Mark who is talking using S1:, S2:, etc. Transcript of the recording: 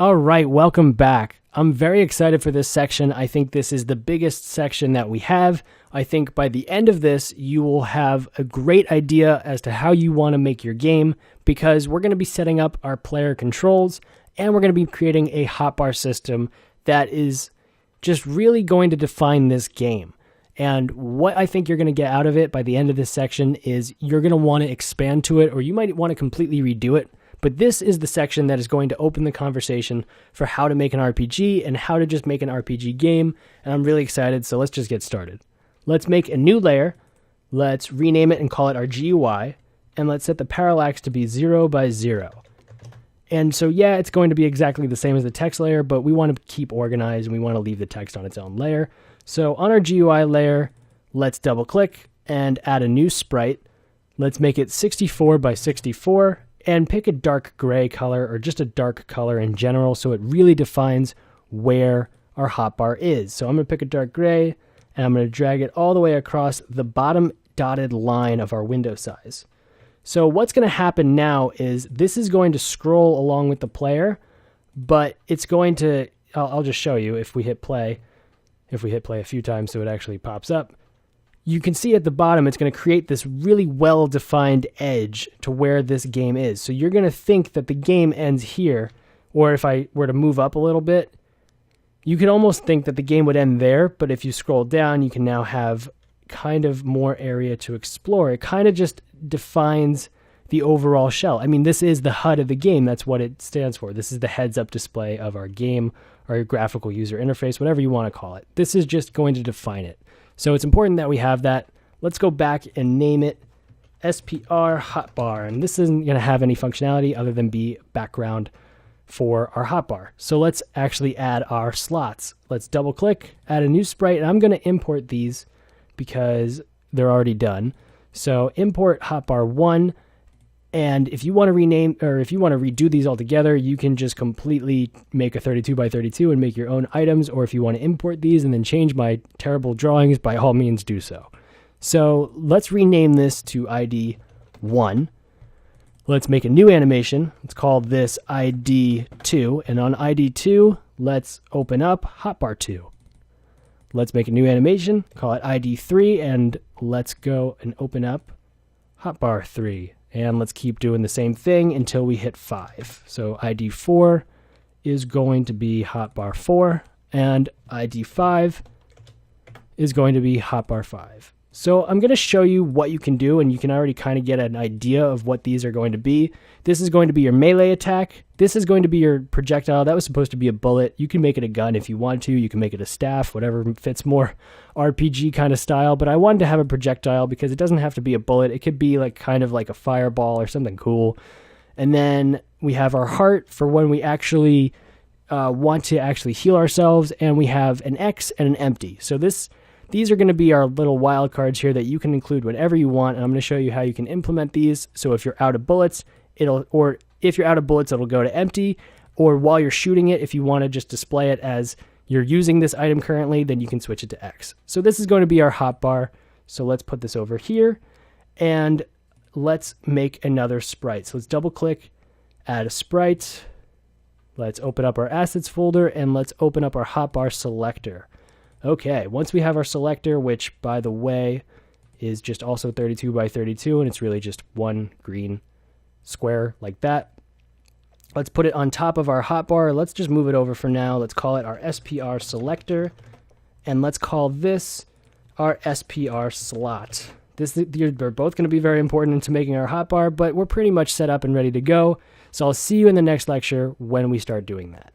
S1: All right, welcome back. I'm very excited for this section. I think this is the biggest section that we have. I think by the end of this, you will have a great idea as to how you want to make your game, because we're going to be setting up our player controls and we're going to be creating a hotbar system that is just really going to define this game. And what I think you're going to get out of it by the end of this section is you're going to want to expand to it, or you might want to completely redo it. But this is the section that is going to open the conversation for how to make an RPG and how to just make an RPG game. And I'm really excited, so let's just get started. Let's make a new layer. Let's rename it and call it our GUI. And let's set the parallax to be 0 by 0. And so, yeah, it's going to be exactly the same as the text layer, but we want to keep organized and we want to leave the text on its own layer. So on our GUI layer, let's double click and add a new sprite. Let's make it 64 by 64. And pick a dark gray color or just a dark color in general so it really defines where our hotbar is. So I'm going to pick a dark gray and I'm going to drag it all the way across the bottom dotted line of our window size. So what's going to happen now is this is going to scroll along with the player, but it's going to, I'll just show you if we hit play. If we hit play a few times so it actually pops up. You can see at the bottom, it's going to create this really well-defined edge to where this game is. So you're going to think that the game ends here, or if I were to move up a little bit, you could almost think that the game would end there, but if you scroll down, you can now have kind of more area to explore. It kind of just defines the overall shell. I mean, this is the HUD of the game. That's what it stands for. This is the heads-up display of our game, or graphical user interface, whatever you want to call it. This is just going to define it. So it's important that we have that. Let's go back and name it SPR hotbar. And this isn't going to have any functionality other than be background for our hotbar. So let's actually add our slots. Let's double click, add a new sprite, and I'm going to import these because they're already done. So import hotbar 1. And if you want to rename, or if you want to redo these all together, you can just completely make a 32 by 32 and make your own items. Or if you want to import these and then change my terrible drawings, by all means do so. So let's rename this to ID 1. Let's make a new animation. Let's call this ID 2. And on ID 2, let's open up hotbar 2. Let's make a new animation, call it ID 3, and let's go and open up hotbar 3. And let's keep doing the same thing until we hit 5. So ID 4 is going to be hotbar 4, and ID 5 is going to be hotbar 5. So I'm going to show you what you can do, and you can already kind of get an idea of what these are going to be. This is going to be your melee attack. This is going to be your projectile. That was supposed to be a bullet. You can make it a gun if you want to. You can make it a staff, whatever fits more RPG kind of style. But I wanted to have a projectile because it doesn't have to be a bullet. It could be like kind of like a fireball or something cool. And then we have our heart for when we actually want to actually heal ourselves. And we have an X and an empty. So these are going to be our little wildcards here that you can include whatever you want. And I'm going to show you how you can implement these. So if you're out of bullets, it'll go to empty. Or while you're shooting it, if you want to just display it as you're using this item currently, then you can switch it to X. So this is going to be our hotbar. So let's put this over here and let's make another sprite. So let's double click, add a sprite. Let's open up our assets folder and let's open up our hotbar selector. Okay, once we have our selector, which by the way is just also 32 by 32, and it's really just one green square like that. Let's put it on top of our hotbar. Let's just move it over for now. Let's call it our SPR selector, and let's call this our SPR slot. They're both going to be very important into making our hotbar, but we're pretty much set up and ready to go. So I'll see you in the next lecture when we start doing that.